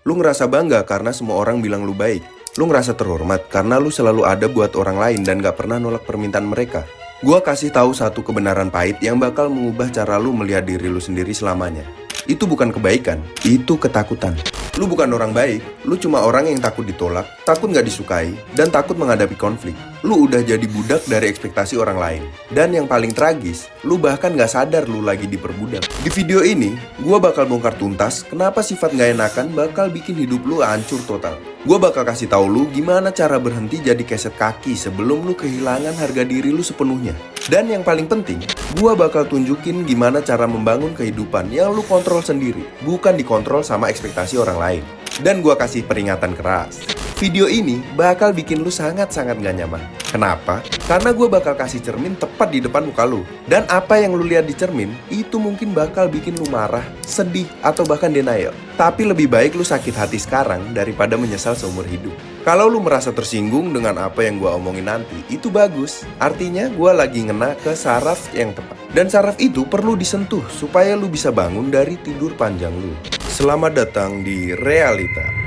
Lu ngerasa bangga karena semua orang bilang lu baik. Lu ngerasa terhormat karena lu selalu ada buat orang lain dan gak pernah nolak permintaan mereka. Gua kasih tahu satu kebenaran pahit yang bakal mengubah cara lu melihat diri lu sendiri selamanya. Itu bukan kebaikan, itu ketakutan. Lu bukan orang baik, lu cuma orang yang takut ditolak, takut gak disukai, dan takut menghadapi konflik. Lu udah jadi budak dari ekspektasi orang lain. Dan yang paling tragis, lu bahkan gak sadar lu lagi diperbudak. Di video ini, gua bakal bongkar tuntas kenapa sifat gak enakan bakal bikin hidup lu hancur total. Gua bakal kasih tahu lu gimana cara berhenti jadi keset kaki sebelum lu kehilangan harga diri lu sepenuhnya. Dan yang paling penting, gua bakal tunjukin gimana cara membangun kehidupan yang lu kontrol sendiri, bukan dikontrol sama ekspektasi orang lain. Dan gua kasih peringatan keras. Video ini bakal bikin lu sangat-sangat gak nyaman. Kenapa? Karena gue bakal kasih cermin tepat di depan muka lu. Dan apa yang lu lihat di cermin, itu mungkin bakal bikin lu marah, sedih, atau bahkan denial. Tapi lebih baik lu sakit hati sekarang daripada menyesal seumur hidup. Kalau lu merasa tersinggung dengan apa yang gue omongin nanti, itu bagus. Artinya gue lagi ngena ke saraf yang tepat. Dan saraf itu perlu disentuh supaya lu bisa bangun dari tidur panjang lu. Selamat datang di Realita.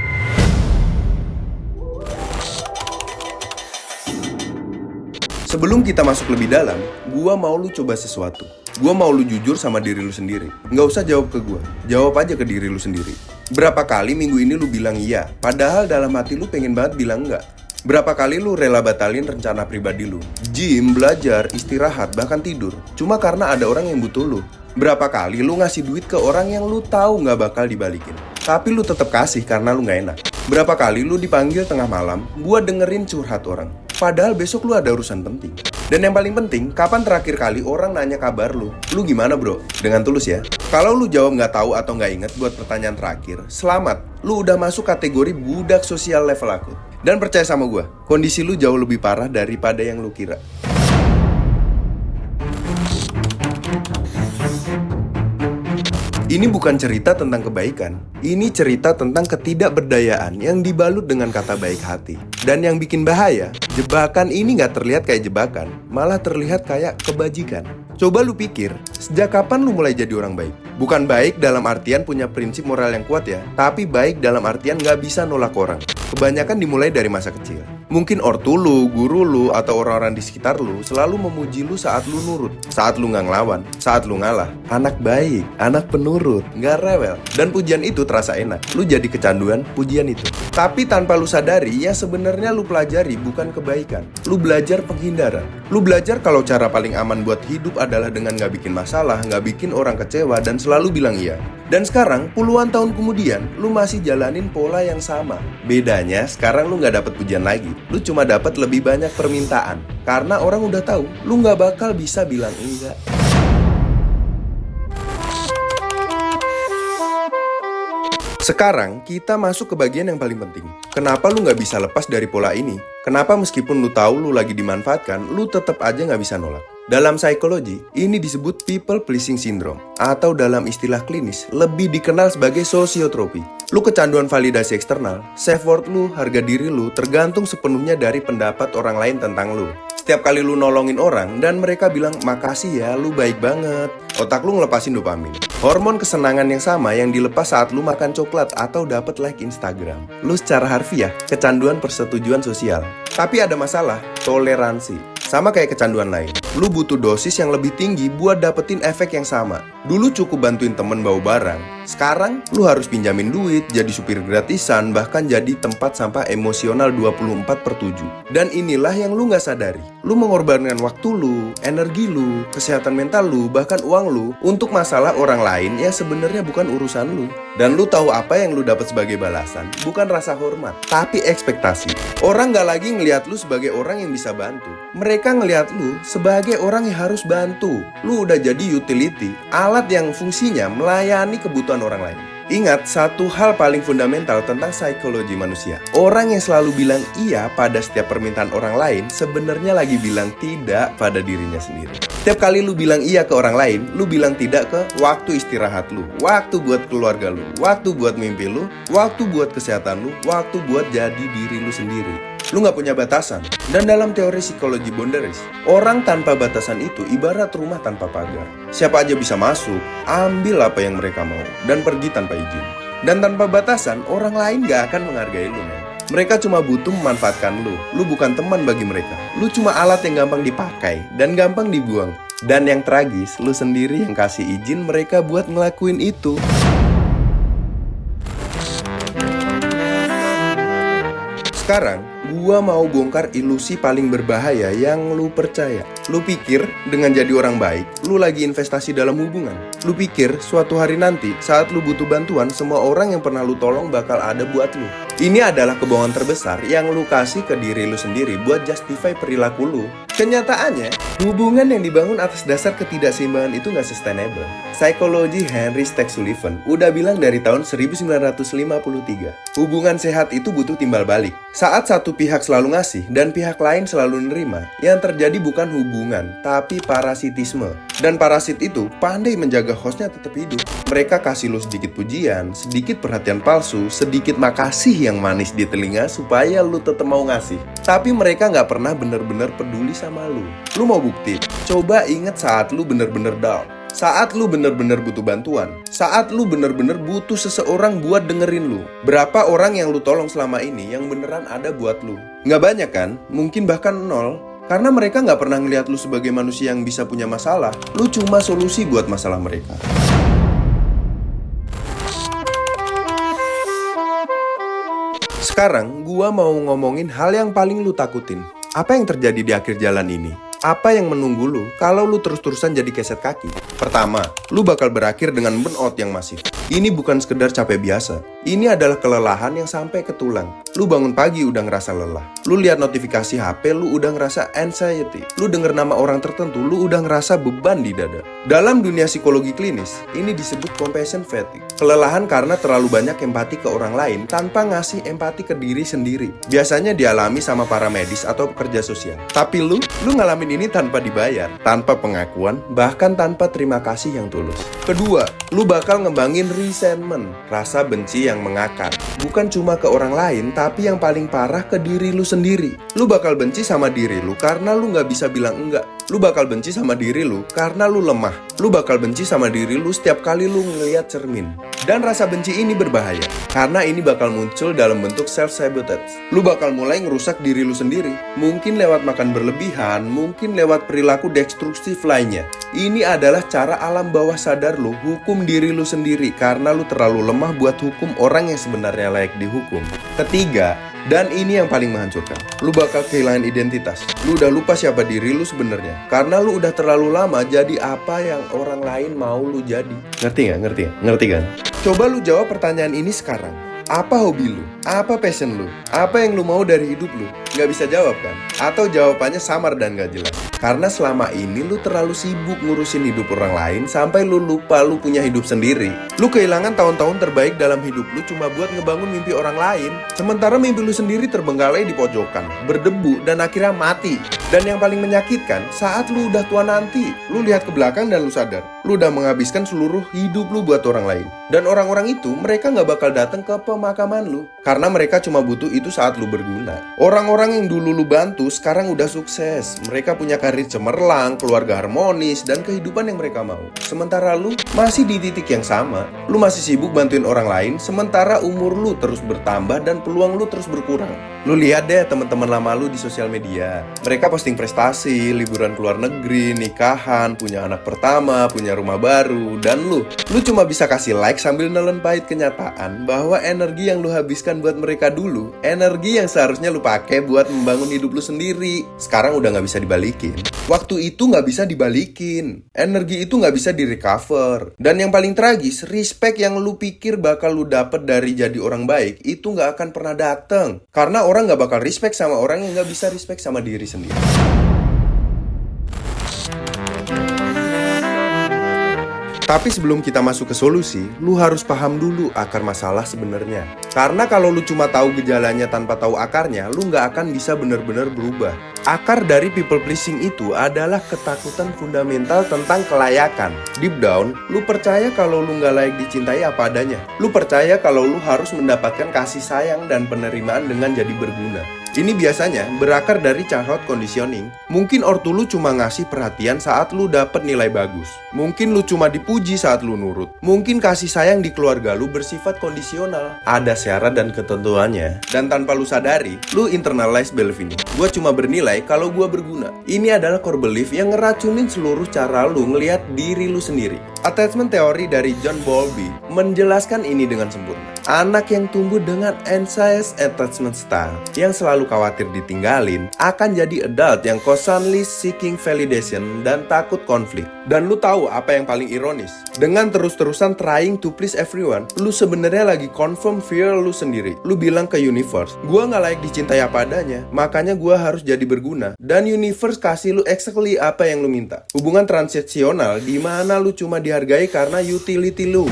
Sebelum kita masuk lebih dalam, gua mau lu coba sesuatu. Gua mau lu jujur sama diri lu sendiri. Nggak usah jawab ke gua, jawab aja ke diri lu sendiri. Berapa kali minggu ini lu bilang iya, padahal dalam hati lu pengen banget bilang enggak? Berapa kali lu rela batalin rencana pribadi lu? Gym, belajar, istirahat, bahkan tidur. Cuma karena ada orang yang butuh lu. Berapa kali lu ngasih duit ke orang yang lu tahu nggak bakal dibalikin, tapi lu tetap kasih karena lu nggak enak? Berapa kali lu dipanggil tengah malam buat dengerin curhat orang, padahal besok lu ada urusan penting? Dan yang paling penting, kapan terakhir kali orang nanya kabar lu? Lu gimana bro? Dengan tulus ya. Kalau lu jawab nggak tahu atau nggak inget buat pertanyaan terakhir, selamat, lu udah masuk kategori budak sosial level akut. Dan percaya sama gue, kondisi lu jauh lebih parah daripada yang lu kira. Ini bukan cerita tentang kebaikan. Ini cerita tentang ketidakberdayaan yang dibalut dengan kata baik hati. Dan yang bikin bahaya, jebakan ini gak terlihat kayak jebakan, malah terlihat kayak kebajikan. Coba lu pikir, sejak kapan lu mulai jadi orang baik? Bukan baik dalam artian punya prinsip moral yang kuat ya, tapi baik dalam artian gak bisa nolak orang. Kebanyakan dimulai dari masa kecil. Mungkin ortu lu, guru lu, atau orang-orang di sekitar lu selalu memuji lu saat lu nurut, saat lu gak ngelawan, saat lu ngalah. Anak baik, anak penurut, gak rewel. Dan pujian itu terasa enak. Lu jadi kecanduan pujian itu. Tapi tanpa lu sadari, ya sebenarnya lu pelajari bukan kebaikan. Lu belajar penghindaran. Lu belajar kalau cara paling aman buat hidup adalah dengan gak bikin masalah, gak bikin orang kecewa, dan selalu bilang iya. Dan sekarang, puluhan tahun kemudian, lu masih jalanin pola yang sama. Bedanya, sekarang lu gak dapet pujian lagi. Lu cuma dapat lebih banyak permintaan. Karena orang udah tahu, lu gak bakal bisa bilang enggak. Sekarang, kita masuk ke bagian yang paling penting. Kenapa lu gak bisa lepas dari pola ini? Kenapa meskipun lu tahu lu lagi dimanfaatkan, lu tetap aja gak bisa nolak? Dalam psikologi, ini disebut people pleasing syndrome, atau dalam istilah klinis, lebih dikenal sebagai sosiotropi. Lu kecanduan validasi eksternal, self-worth lu, harga diri lu, tergantung sepenuhnya dari pendapat orang lain tentang lu. Setiap kali lu nolongin orang, dan mereka bilang, makasih ya, lu baik banget, otak lu ngelepasin dopamin. Hormon kesenangan yang sama yang dilepas saat lu makan coklat atau dapat like Instagram. Lu secara harfiah, kecanduan persetujuan sosial. Tapi ada masalah, toleransi. Sama kayak kecanduan lain, lu butuh dosis yang lebih tinggi buat dapetin efek yang sama. Dulu cukup bantuin temen bawa barang, sekarang lu harus pinjamin duit, jadi supir gratisan, bahkan jadi tempat sampah emosional 24/7. Dan inilah yang lu gak sadari. Lu mengorbankan waktu lu, energi lu, kesehatan mental lu, bahkan uang lu untuk masalah orang lain yang sebenarnya bukan urusan lu. Dan lu tahu apa yang lu dapat sebagai balasan? Bukan rasa hormat, tapi ekspektasi. Orang gak lagi ngelihat lu sebagai orang yang bisa bantu. Mereka ngelihat lu sebagai orang yang harus bantu. Lu udah jadi utility, alat yang fungsinya melayani kebutuhan orang lain. Ingat satu hal paling fundamental tentang psikologi manusia. Orang yang selalu bilang iya pada setiap permintaan orang lain sebenarnya lagi bilang tidak pada dirinya sendiri. Setiap kali lu bilang iya ke orang lain, lu bilang tidak ke waktu istirahat lu, waktu buat keluarga lu, waktu buat mimpi lu, waktu buat kesehatan lu, waktu buat jadi diri lu sendiri. Lu gak punya batasan. Dan dalam teori psikologi boundaries, orang tanpa batasan itu ibarat rumah tanpa pagar. Siapa aja bisa masuk, ambil apa yang mereka mau, dan pergi tanpa izin. Dan tanpa batasan, orang lain gak akan menghargai lu, men. Mereka cuma butuh memanfaatkan lu. Lu bukan teman bagi mereka. Lu cuma alat yang gampang dipakai dan gampang dibuang. Dan yang tragis, lu sendiri yang kasih izin mereka buat ngelakuin itu. Sekarang, gua mau bongkar ilusi paling berbahaya yang lu percaya. Lu pikir dengan jadi orang baik, lu lagi investasi dalam hubungan. Lu pikir suatu hari nanti saat lu butuh bantuan, semua orang yang pernah lu tolong bakal ada buat lu. Ini adalah kebohongan terbesar yang lu kasih ke diri lu sendiri buat justify perilaku lu. Kenyataannya, hubungan yang dibangun atas dasar ketidakseimbangan itu gak sustainable. Psikologi Henry Stack Sullivan udah bilang dari tahun 1953, hubungan sehat itu butuh timbal balik. Saat satu pihak selalu ngasih dan pihak lain selalu nerima, yang terjadi bukan hubungan, tapi parasitisme. Dan parasit itu pandai menjaga hostnya tetap hidup. Mereka kasih lu sedikit pujian, sedikit perhatian palsu, sedikit makasih yang manis di telinga supaya lu tetap mau ngasih. Tapi mereka gak pernah bener-bener peduli sama lu. Lu mau bukti? Coba inget saat lu bener-bener down. Saat lu bener-bener butuh bantuan. Saat lu bener-bener butuh seseorang buat dengerin lu. Berapa orang yang lu tolong selama ini yang beneran ada buat lu? Nggak banyak kan? Mungkin bahkan nol. Karena mereka nggak pernah ngeliat lu sebagai manusia yang bisa punya masalah. Lu cuma solusi buat masalah mereka. Sekarang, gua mau ngomongin hal yang paling lu takutin. Apa yang terjadi di akhir jalan ini? Apa yang menunggu lu kalau lu terus-terusan jadi keset kaki? Pertama, lu bakal berakhir dengan burnout yang masif. Ini bukan sekedar capek biasa. Ini adalah kelelahan yang sampai ke tulang. Lu bangun pagi udah ngerasa lelah. Lu lihat notifikasi HP, lu udah ngerasa anxiety. Lu denger nama orang tertentu, lu udah ngerasa beban di dada. Dalam dunia psikologi klinis, ini disebut compassion fatigue. Kelelahan karena terlalu banyak empati ke orang lain tanpa ngasih empati ke diri sendiri. Biasanya dialami sama para medis atau pekerja sosial. Tapi lu ngalamin ini tanpa dibayar, tanpa pengakuan, bahkan tanpa terima kasih yang tulus. Kedua, lu bakal ngembangin resentment, rasa benci yang mengakar. Bukan cuma ke orang lain, tapi yang paling parah ke diri lu sendiri. Lu bakal benci sama diri lu karena lu gak bisa bilang enggak. Lu bakal benci sama diri lu karena lu lemah. Lu bakal benci sama diri lu setiap kali lu ngeliat cermin. Dan rasa benci ini berbahaya, karena ini bakal muncul dalam bentuk self-sabotage. Lu bakal mulai ngerusak diri lu sendiri. Mungkin lewat makan berlebihan, mungkin lewat perilaku destruktif lainnya. Ini adalah cara alam bawah sadar lu hukum diri lu sendiri karena lu terlalu lemah buat hukum orang yang sebenarnya layak dihukum. Ketiga, dan ini yang paling menghancurkan, lu bakal kehilangan identitas. Lu udah lupa siapa diri lu sebenarnya karena lu udah terlalu lama jadi apa yang orang lain mau lu jadi. Ngerti gak? Ngerti kan? Coba lu jawab pertanyaan ini sekarang. Apa hobi lu? Apa passion lu? Apa yang lu mau dari hidup lu? Gak bisa jawab kan? Atau jawabannya samar dan gak jelas? Karena selama ini lu terlalu sibuk ngurusin hidup orang lain sampai lu lupa lu punya hidup sendiri. Lu kehilangan tahun-tahun terbaik dalam hidup lu cuma buat ngebangun mimpi orang lain. Sementara mimpi lu sendiri terbengkalai di pojokan, berdebu dan akhirnya mati. Dan yang paling menyakitkan, saat lu udah tua nanti, lu lihat ke belakang dan lu sadar, lu udah menghabiskan seluruh hidup lu buat orang lain. Dan orang-orang itu, mereka gak bakal datang ke pemakaman lu. Karena mereka cuma butuh itu saat lu berguna. Orang-orang yang dulu lu bantu, sekarang udah sukses. Mereka punya karir cemerlang, keluarga harmonis, dan kehidupan yang mereka mau. Sementara lu masih di titik yang sama. Lu masih sibuk bantuin orang lain, sementara umur lu terus bertambah dan peluang lu terus berkurang. Lu lihat deh teman-teman lama lu di sosial media. Mereka posting prestasi, liburan ke luar negeri, nikahan, punya anak pertama, punya rumah baru. Dan lu cuma bisa kasih like sambil nelen pahit kenyataan bahwa energi yang lu habiskan buat mereka dulu, energi yang seharusnya lu pakai buat membangun hidup lu sendiri, sekarang udah gak bisa dibalikin. Waktu itu gak bisa dibalikin. Energi itu gak bisa direcover. Dan yang paling tragis, respect yang lu pikir bakal lu dapet dari jadi orang baik, itu gak akan pernah dateng. Karena orang gak bakal respect sama orang yang gak bisa respect sama diri sendiri. Tapi sebelum kita masuk ke solusi, lu harus paham dulu akar masalah sebenarnya. Karena kalau lu cuma tahu gejalanya tanpa tahu akarnya, lu nggak akan bisa benar-benar berubah. Akar dari people pleasing itu adalah ketakutan fundamental tentang kelayakan. Deep down, lu percaya kalau lu nggak layak dicintai apa adanya. Lu percaya kalau lu harus mendapatkan kasih sayang dan penerimaan dengan jadi berguna. Ini biasanya berakar dari childhood conditioning. Mungkin ortu lu cuma ngasih perhatian saat lu dapet nilai bagus. Mungkin lu cuma dipuji saat lu nurut. Mungkin kasih sayang di keluarga lu bersifat kondisional. Ada syarat dan ketentuannya. Dan tanpa lu sadari, lu internalize belief ini. Gua cuma bernilai kalau gua berguna. Ini adalah core belief yang ngeracunin seluruh cara lu ngelihat diri lu sendiri. Attachment theory dari John Bowlby menjelaskan ini dengan sempurna. Anak yang tumbuh dengan anxious attachment style, yang selalu khawatir ditinggalin, akan jadi adult yang constantly seeking validation dan takut konflik. Dan lu tahu apa yang paling ironis? Dengan terus-terusan trying to please everyone, lu sebenarnya lagi confirm fear lu sendiri. Lu bilang ke universe, gua nggak layak dicintai apa adanya, makanya gua harus jadi berguna. Dan universe kasih lu exactly apa yang lu minta. Hubungan transaksional di mana lu cuma dihargai karena utility lu.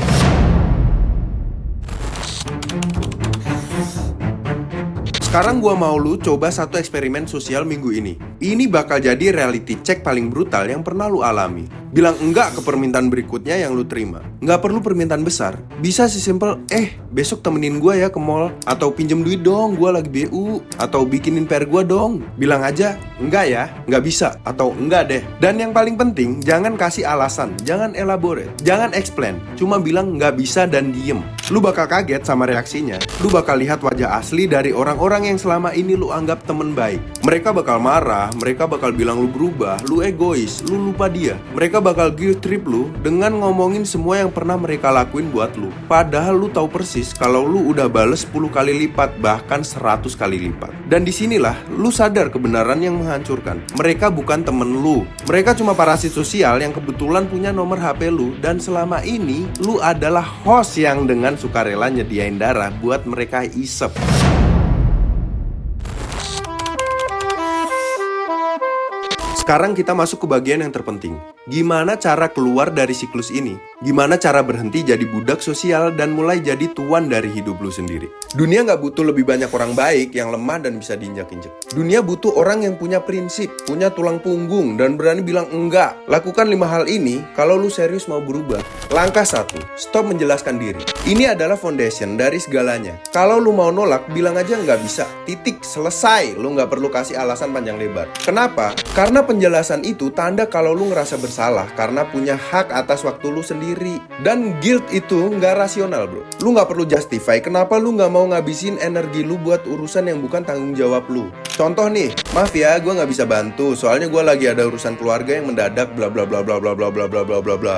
Sekarang gua mau lu coba satu eksperimen sosial minggu ini. Ini bakal jadi reality check paling brutal yang pernah lu alami. Bilang enggak ke permintaan berikutnya yang lu terima. Nggak perlu permintaan besar. Bisa sesimpel, besok temenin gua ya ke mall. Atau pinjem duit dong, gua lagi BU. Atau bikinin PR gua dong. Bilang aja, enggak ya, nggak bisa. Atau enggak deh. Dan yang paling penting, jangan kasih alasan. Jangan elaborate. Jangan explain. Cuma bilang nggak bisa dan diem. Lu bakal kaget sama reaksinya. Lu bakal lihat wajah asli dari orang-orang yang selama ini lu anggap temen baik. Mereka bakal marah, mereka bakal bilang lu berubah, lu egois, lu lupa dia. Mereka bakal guilt trip lu dengan ngomongin semua yang pernah mereka lakuin buat lu. Padahal lu tahu persis kalau lu udah bales 10 kali lipat, bahkan 100 kali lipat. Dan disinilah lu sadar kebenaran yang menghancurkan. Mereka bukan temen lu. Mereka cuma parasit sosial yang kebetulan punya nomor HP lu. Dan selama ini lu adalah host yang dengan sukarela nyediain darah buat mereka isep. Sekarang kita masuk ke bagian yang terpenting. Gimana cara keluar dari siklus ini? Gimana cara berhenti jadi budak sosial dan mulai jadi tuan dari hidup lu sendiri? Dunia nggak butuh lebih banyak orang baik yang lemah dan bisa diinjak-injak. Dunia butuh orang yang punya prinsip, punya tulang punggung, dan berani bilang enggak. Lakukan 5 hal ini kalau lu serius mau berubah. Langkah 1, stop menjelaskan diri. Ini adalah foundation dari segalanya. Kalau lu mau nolak, bilang aja nggak bisa. Titik, selesai. Lu nggak perlu kasih alasan panjang lebar. Kenapa? Karena penjelasan itu tanda kalau lu ngerasa bersalah karena punya hak atas waktu lu sendiri. Dan guilt itu nggak rasional, bro. Lu nggak perlu justify kenapa lu nggak mau ngabisin energi lu buat urusan yang bukan tanggung jawab lu. Contoh nih, maaf ya, gue nggak bisa bantu, soalnya gue lagi ada urusan keluarga yang mendadak, bla bla bla bla bla bla bla bla bla bla bla.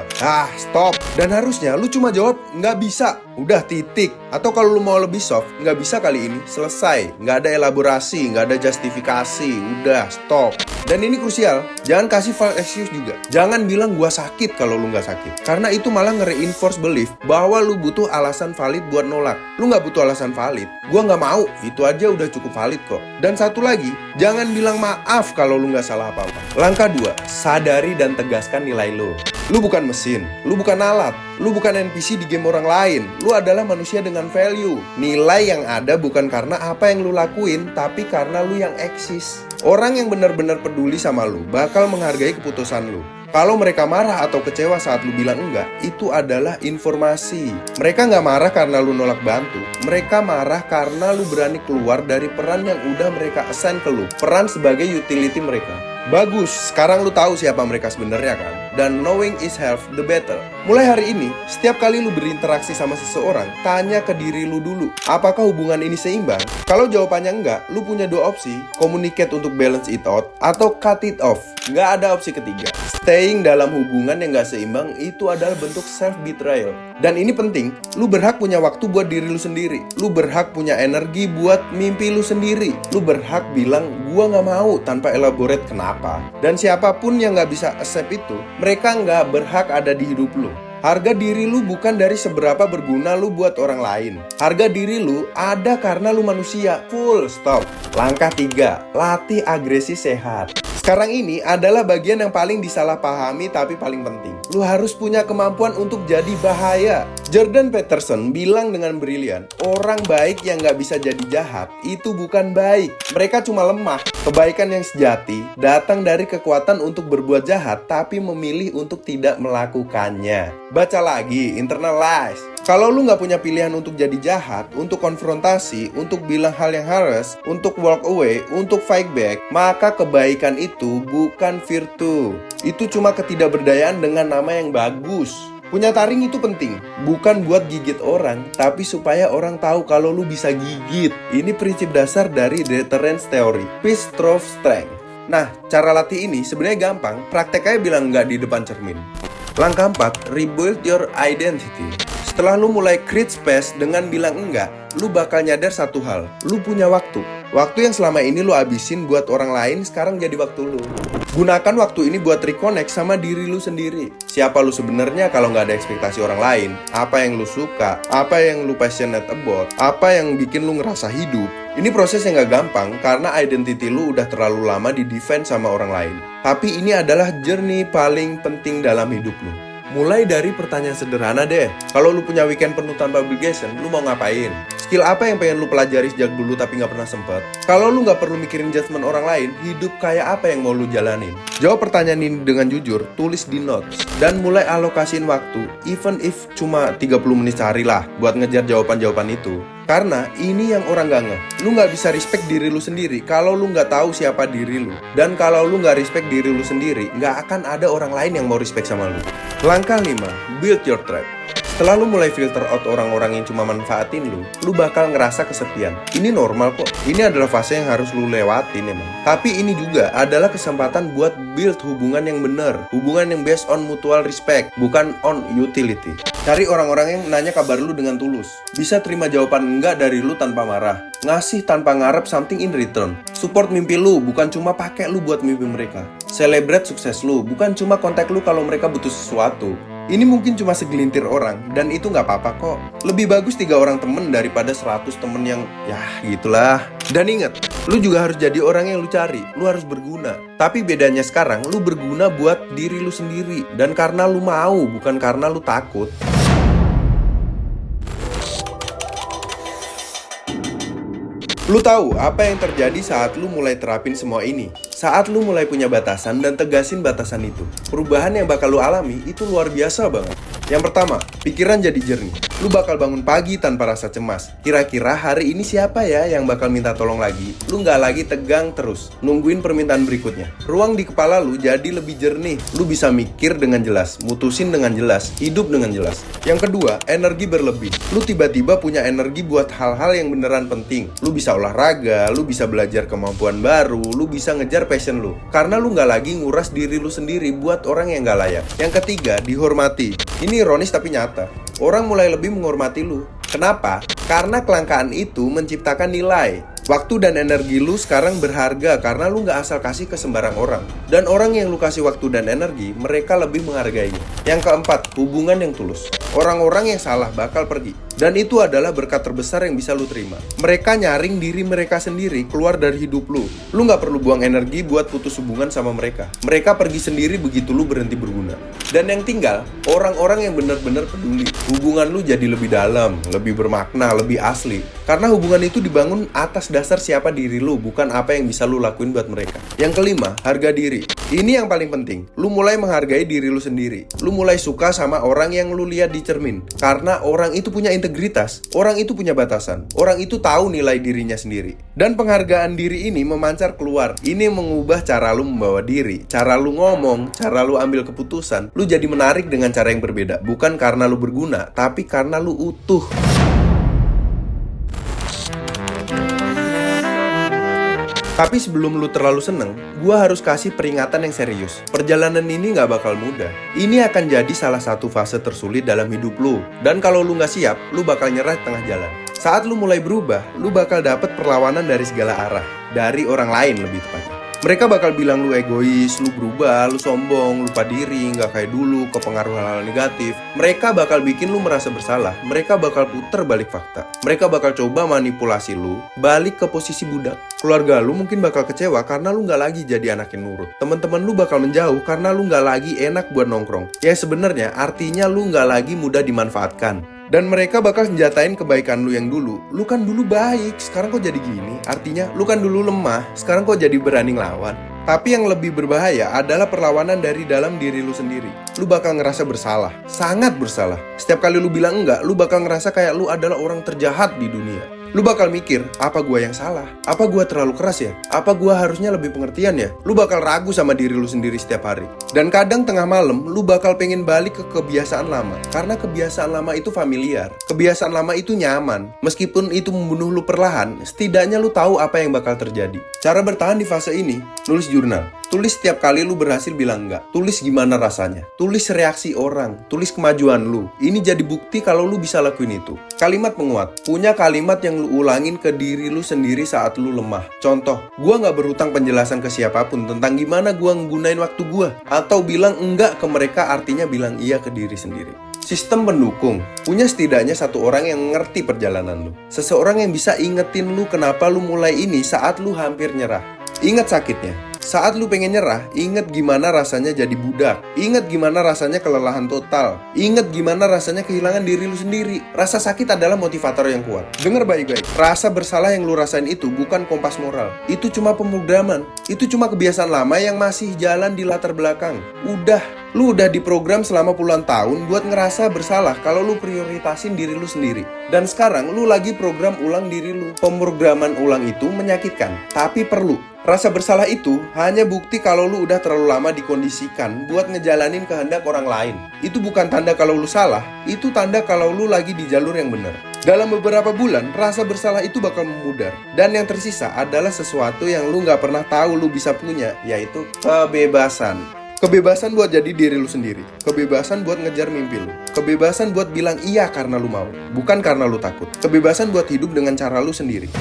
Stop. Dan harusnya lu cuma jawab nggak bisa. Udah, titik. Atau kalau lu mau lebih soft, nggak bisa kali ini, selesai. Nggak ada elaborasi, nggak ada justifikasi. Udah, stop. Dan ini krusial, jangan kasih false excuse juga. Jangan bilang gua sakit kalau lu nggak sakit. Karena itu malah nge-reinforce belief bahwa lu butuh alasan valid buat nolak. Lu nggak butuh alasan valid. Gua nggak mau, itu aja udah cukup valid kok. Dan satu lagi, jangan bilang maaf kalau lu nggak salah apa-apa. Langkah 2, sadari dan tegaskan nilai lu. Lu bukan mesin, lu bukan alat, lu bukan NPC di game orang lain. Lu adalah manusia dengan value. Nilai yang ada bukan karena apa yang lu lakuin, tapi karena lu yang eksis. Orang yang benar-benar peduli sama lu bakal menghargai keputusan lu. Kalau mereka marah atau kecewa saat lu bilang enggak, itu adalah informasi. Mereka nggak marah karena lu nolak bantu. Mereka marah karena lu berani keluar dari peran yang udah mereka assign ke lu. Peran sebagai utility mereka. Bagus, sekarang lu tahu siapa mereka sebenarnya kan? Dan knowing is half the battle. Mulai hari ini, setiap kali lu berinteraksi sama seseorang, tanya ke diri lu dulu, apakah hubungan ini seimbang? Kalau jawabannya enggak, lu punya 2 opsi, communicate untuk balance it out, atau cut it off. Nggak ada opsi ketiga. Staying dalam hubungan yang nggak seimbang itu adalah bentuk self-betrayal. Dan ini penting, lu berhak punya waktu buat diri lu sendiri. Lu berhak punya energi buat mimpi lu sendiri. Lu berhak bilang, gua nggak mau tanpa elaborate kenapa. Dan siapapun yang nggak bisa accept itu, mereka nggak berhak ada di hidup lu. Harga diri lu bukan dari seberapa berguna lu buat orang lain. Harga diri lu ada karena lu manusia. Full stop. Langkah 3, latih agresi sehat. Sekarang ini adalah bagian yang paling disalahpahami tapi paling penting. Lu harus punya kemampuan untuk jadi bahaya. Jordan Peterson bilang dengan brilian, orang baik yang gak bisa jadi jahat itu bukan baik. Mereka cuma lemah. Kebaikan yang sejati datang dari kekuatan untuk berbuat jahat tapi memilih untuk tidak melakukannya. Baca lagi, internalize. Kalau lu gak punya pilihan untuk jadi jahat, untuk konfrontasi, untuk bilang hal yang harus, untuk walk away, untuk fight back, maka kebaikan itu bukan virtu. Itu cuma ketidakberdayaan dengan nama yang bagus. Punya taring itu penting, bukan buat gigit orang, tapi supaya orang tahu kalau lu bisa gigit. Ini prinsip dasar dari deterrence theory, peace through strength. Nah, cara latih ini sebenarnya gampang, prakteknya bilang nggak di depan cermin. Langkah 4, rebuild your identity. Setelah lu mulai create space dengan bilang enggak, lu bakal nyadar satu hal, lu punya waktu. Waktu yang selama ini lu abisin buat orang lain sekarang jadi waktu lu. Gunakan waktu ini buat reconnect sama diri lu sendiri. Siapa lu sebenarnya kalau nggak ada ekspektasi orang lain? Apa yang lu suka? Apa yang lu passionate about? Apa yang bikin lu ngerasa hidup? Ini proses yang nggak gampang karena identity lu udah terlalu lama di-defend sama orang lain. Tapi ini adalah journey paling penting dalam hidup lu. Mulai dari pertanyaan sederhana deh. Kalau lu punya weekend penuh tanpa obligation, lu mau ngapain? Skill apa yang pengen lu pelajari sejak dulu tapi gak pernah sempet? Kalau lu gak perlu mikirin judgement orang lain, hidup kayak apa yang mau lu jalanin? Jawab pertanyaan ini dengan jujur, tulis di notes, dan mulai alokasiin waktu, even if cuma 30 menit sehari lah, buat ngejar jawaban-jawaban itu. Karena ini yang orang gak ngeh. Lu gak bisa respect diri lu sendiri kalau lu gak tahu siapa diri lu. Dan kalau lu gak respect diri lu sendiri, gak akan ada orang lain yang mau respect sama lu. Langkah 5, build your tribe. Setelah lu mulai filter out orang-orang yang cuma manfaatin lu bakal ngerasa kesepian. Ini normal kok. Ini adalah fase yang harus lu lewatin emang. Tapi ini juga adalah kesempatan buat build hubungan yang bener. Hubungan yang based on mutual respect, bukan on utility. Cari orang-orang yang nanya kabar lu dengan tulus. Bisa terima jawaban enggak dari lu tanpa marah. Ngasih tanpa ngarep something in return. Support mimpi lu, bukan cuma pakai lu buat mimpi mereka. Celebrate sukses lu, bukan cuma kontak lu kalau mereka butuh sesuatu. Ini mungkin cuma segelintir orang, dan itu nggak apa-apa kok. Lebih bagus 3 orang temen daripada 100 temen yang, ya gitulah. Dan inget, lu juga harus jadi orang yang lu cari. Lu harus berguna. Tapi bedanya sekarang, lu berguna buat diri lu sendiri. Dan karena lu mau, bukan karena lu takut. Lu tahu apa yang terjadi saat lu mulai terapin semua ini? Saat lu mulai punya batasan dan tegasin batasan itu, perubahan yang bakal lu alami itu luar biasa banget. Yang pertama, pikiran jadi jernih. Lu bakal bangun pagi tanpa rasa cemas. Kira-kira hari ini siapa ya yang bakal minta tolong lagi? Lu nggak lagi tegang terus, nungguin permintaan berikutnya. Ruang di kepala lu jadi lebih jernih. Lu bisa mikir dengan jelas, mutusin dengan jelas, hidup dengan jelas. Yang kedua, energi berlebih. Lu tiba-tiba punya energi buat hal-hal yang beneran penting. Lu bisa olahraga, lu bisa belajar kemampuan baru, lu bisa ngejar passion lu. Karena lu nggak lagi nguras diri lu sendiri buat orang yang nggak layak. Yang ketiga, dihormati. Ini ironis tapi nyata. Orang mulai lebih menghormati lu. Kenapa? Karena kelangkaan itu menciptakan nilai. Waktu dan energi lu sekarang berharga karena lu gak asal kasih ke sembarang orang. Dan orang yang lu kasih waktu dan energi, mereka lebih menghargainya. Yang keempat, hubungan yang tulus. Orang-orang yang salah bakal pergi. Dan itu adalah berkat terbesar yang bisa lu terima. Mereka nyaring diri mereka sendiri keluar dari hidup lu. Lu gak perlu buang energi buat putus hubungan sama mereka. Mereka pergi sendiri begitu lu berhenti berguna. Dan yang tinggal, orang-orang yang benar-benar peduli. Hubungan lu jadi lebih dalam, lebih bermakna, lebih asli. Karena hubungan itu dibangun atas dasar siapa diri lu, bukan apa yang bisa lu lakuin buat mereka. Yang kelima, harga diri. Ini yang paling penting. Lu mulai menghargai diri lu sendiri. Lu mulai suka sama orang yang lu lihat di cermin. Karena orang itu punya integritas. Orang itu punya batasan. Orang itu tahu nilai dirinya sendiri. Dan penghargaan diri ini memancar keluar. Ini mengubah cara lu membawa diri, cara lu ngomong, cara lu ambil keputusan. Lu jadi menarik dengan cara yang berbeda. Bukan karena lu berguna, tapi karena lu utuh. Tapi sebelum lu terlalu seneng, gua harus kasih peringatan yang serius. Perjalanan ini gak bakal mudah. Ini akan jadi salah satu fase tersulit dalam hidup lu. Dan kalau lu gak siap, lu bakal nyerah di tengah jalan. Saat lu mulai berubah, lu bakal dapet perlawanan dari segala arah. Dari orang lain lebih tepatnya. Mereka bakal bilang lu egois, lu berubah, lu sombong, lupa diri, nggak kayak dulu, kepengaruh hal-hal negatif. Mereka bakal bikin lu merasa bersalah. Mereka bakal puter balik fakta. Mereka bakal coba manipulasi lu balik ke posisi budak. Keluarga lu mungkin bakal kecewa karena lu nggak lagi jadi anak yang nurut. Teman-teman lu bakal menjauh karena lu nggak lagi enak buat nongkrong. Ya sebenarnya artinya lu nggak lagi mudah dimanfaatkan. Dan mereka bakal senjatain kebaikan lu yang dulu. Lu kan dulu baik, sekarang kok jadi gini? Artinya, lu kan dulu lemah, sekarang kok jadi berani ngelawan? Tapi yang lebih berbahaya adalah perlawanan dari dalam diri lu sendiri. Lu bakal ngerasa bersalah, sangat bersalah. Setiap kali lu bilang enggak, lu bakal ngerasa kayak lu adalah orang terjahat di dunia. Lu bakal mikir, apa gua yang salah? Apa gua terlalu keras ya? Apa gua harusnya lebih pengertian ya? Lu bakal ragu sama diri lu sendiri setiap hari. Dan kadang tengah malam, lu bakal pengen balik ke kebiasaan lama. Karena kebiasaan lama itu familiar. Kebiasaan lama itu nyaman. Meskipun itu membunuh lu perlahan, setidaknya lu tahu apa yang bakal terjadi. Cara bertahan di fase ini, nulis jurnal. Tulis setiap kali lu berhasil bilang enggak. Tulis gimana rasanya. Tulis reaksi orang. Tulis kemajuan lu. Ini jadi bukti kalau lu bisa lakuin itu. Kalimat penguat. Punya kalimat yang lu ulangin ke diri lu sendiri saat lu lemah. Contoh, gua nggak berutang penjelasan ke siapapun tentang gimana gua nggunain waktu gua. Atau bilang enggak ke mereka artinya bilang iya ke diri sendiri. Sistem pendukung. Punya setidaknya satu orang yang ngerti perjalanan lu. Seseorang yang bisa ingetin lu kenapa lu mulai ini saat lu hampir nyerah. Ingat sakitnya. Saat lu pengen nyerah, ingat gimana rasanya jadi budak. Ingat gimana rasanya kelelahan total. Ingat gimana rasanya kehilangan diri lu sendiri. Rasa sakit adalah motivator yang kuat. Dengar baik-baik. Rasa bersalah yang lu rasain itu bukan kompas moral. Itu cuma pemrograman. Itu cuma kebiasaan lama yang masih jalan di latar belakang. Lu udah diprogram selama puluhan tahun buat ngerasa bersalah kalau lu prioritasin diri lu sendiri. Dan sekarang lu lagi program ulang diri lu. Pemrograman ulang itu menyakitkan, tapi perlu. Rasa bersalah itu hanya bukti kalau lu udah terlalu lama dikondisikan buat ngejalanin kehendak orang lain. Itu bukan tanda kalau lu salah, itu tanda kalau lu lagi di jalur yang benar. Dalam beberapa bulan, rasa bersalah itu bakal memudar. Dan yang tersisa adalah sesuatu yang lu gak pernah tahu lu bisa punya, yaitu kebebasan. Kebebasan buat jadi diri lu sendiri. Kebebasan buat ngejar mimpi lu. Kebebasan buat bilang iya karena lu mau, bukan karena lu takut. Kebebasan buat hidup dengan cara lu sendiri.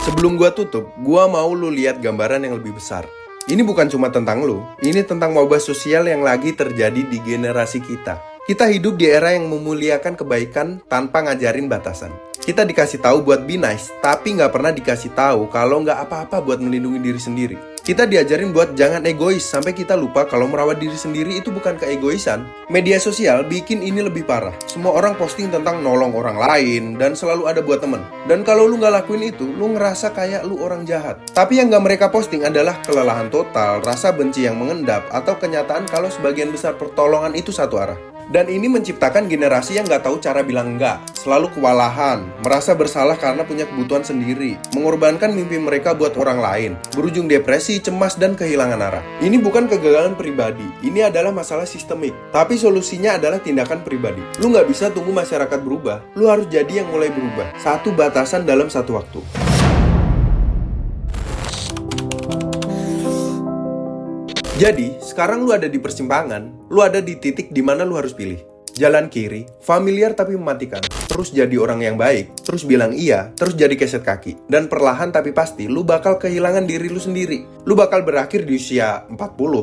Sebelum gua tutup, gua mau lu lihat gambaran yang lebih besar. Ini bukan cuma tentang lu, ini tentang wabah sosial yang lagi terjadi di generasi kita. Kita hidup di era yang memuliakan kebaikan tanpa ngajarin batasan. Kita dikasih tahu buat be nice, tapi nggak pernah dikasih tahu kalau nggak apa-apa buat melindungi diri sendiri. Kita diajarin buat jangan egois, sampai kita lupa kalau merawat diri sendiri itu bukan keegoisan. Media sosial bikin ini lebih parah. Semua orang posting tentang nolong orang lain, dan selalu ada buat temen. Dan kalau lu nggak lakuin itu, lu ngerasa kayak lu orang jahat. Tapi yang nggak mereka posting adalah kelelahan total, rasa benci yang mengendap, atau kenyataan kalau sebagian besar pertolongan itu satu arah. Dan ini menciptakan generasi yang nggak tahu cara bilang enggak, selalu kewalahan, merasa bersalah karena punya kebutuhan sendiri, mengorbankan mimpi mereka buat orang lain, berujung depresi, cemas, dan kehilangan arah. Ini bukan kegagalan pribadi, ini adalah masalah sistemik. Tapi solusinya adalah tindakan pribadi. Lu nggak bisa tunggu masyarakat berubah, lu harus jadi yang mulai berubah. Satu batasan dalam satu waktu. Jadi, sekarang lu ada di persimpangan, lu ada di titik di mana lu harus pilih. Jalan kiri, familiar tapi mematikan. Terus jadi orang yang baik, terus bilang iya, terus jadi keset kaki. Dan perlahan tapi pasti, lu bakal kehilangan diri lu sendiri. Lu bakal berakhir di usia 40,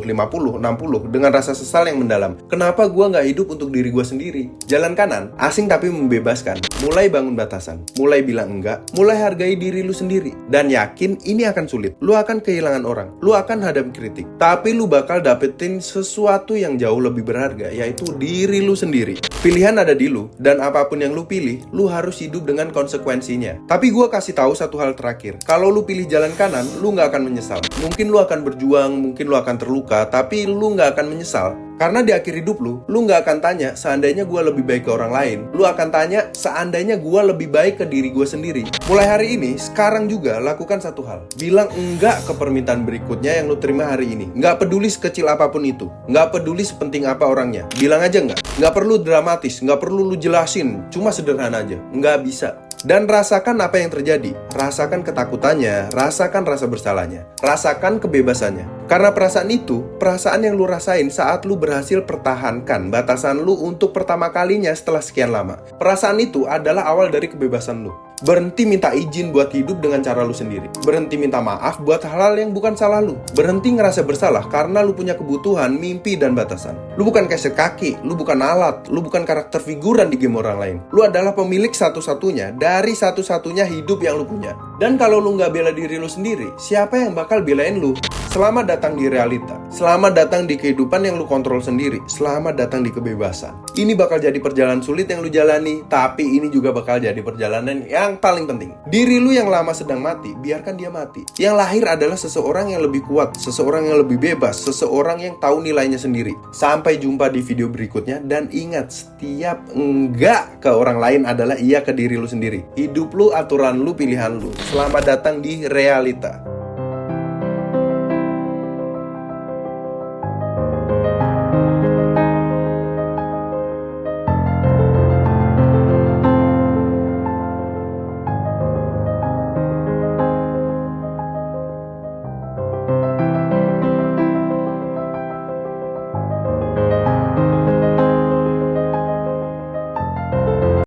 50, 60 dengan rasa sesal yang mendalam. Kenapa gua nggak hidup untuk diri gua sendiri? Jalan kanan, asing tapi membebaskan. Mulai bangun batasan, mulai bilang enggak, mulai hargai diri lu sendiri. Dan yakin ini akan sulit. Lu akan kehilangan orang, lu akan hadapi kritik. Tapi lu bakal dapetin sesuatu yang jauh lebih berharga, yaitu diri lu sendiri. Pilihan ada di lu, dan apapun yang lu pilih, lu harus hidup dengan konsekuensinya. Tapi gue kasih tahu satu hal terakhir. Kalau lu pilih jalan kanan, lu gak akan menyesal. Mungkin lu akan berjuang, mungkin lu akan terluka, tapi lu gak akan menyesal. Karena di akhir hidup lu gak akan tanya seandainya gue lebih baik ke orang lain. Lu akan tanya seandainya gue lebih baik ke diri gue sendiri. Mulai hari ini, sekarang juga lakukan satu hal. Bilang enggak ke permintaan berikutnya yang lu terima hari ini. Nggak peduli sekecil apapun itu. Nggak peduli sepenting apa orangnya. Bilang aja enggak. Nggak perlu dramatis, nggak perlu lu jelasin. Cuma sederhana aja. Nggak bisa. Dan rasakan apa yang terjadi. Rasakan ketakutannya, rasakan rasa bersalahnya, rasakan kebebasannya. Karena perasaan itu, perasaan yang lu rasain saat lu berhasil pertahankan batasan lu untuk pertama kalinya setelah sekian lama. Perasaan itu adalah awal dari kebebasan lu. Berhenti minta izin buat hidup dengan cara lu sendiri. Berhenti minta maaf buat hal-hal yang bukan salah lu. Berhenti ngerasa bersalah karena lu punya kebutuhan, mimpi, dan batasan. Lu bukan keset kaki, lu bukan alat, lu bukan karakter figuran di game orang lain. Lu adalah pemilik satu-satunya dari satu-satunya hidup yang lu punya. Dan kalau lu nggak bela diri lu sendiri, siapa yang bakal belain lu? Selamat datang di realita. Selamat datang di kehidupan yang lu kontrol sendiri. Selamat datang di kebebasan. Ini bakal jadi perjalanan sulit yang lu jalani, tapi ini juga bakal jadi perjalanan yang paling penting. Diri lu yang lama sedang mati, biarkan dia mati. Yang lahir adalah seseorang yang lebih kuat, seseorang yang lebih bebas, seseorang yang tahu nilainya sendiri. Sampai jumpa di video berikutnya, dan ingat, setiap enggak ke orang lain adalah iya ke diri lu sendiri. Hidup lu, aturan lu, pilihan lu. Selamat datang di realita.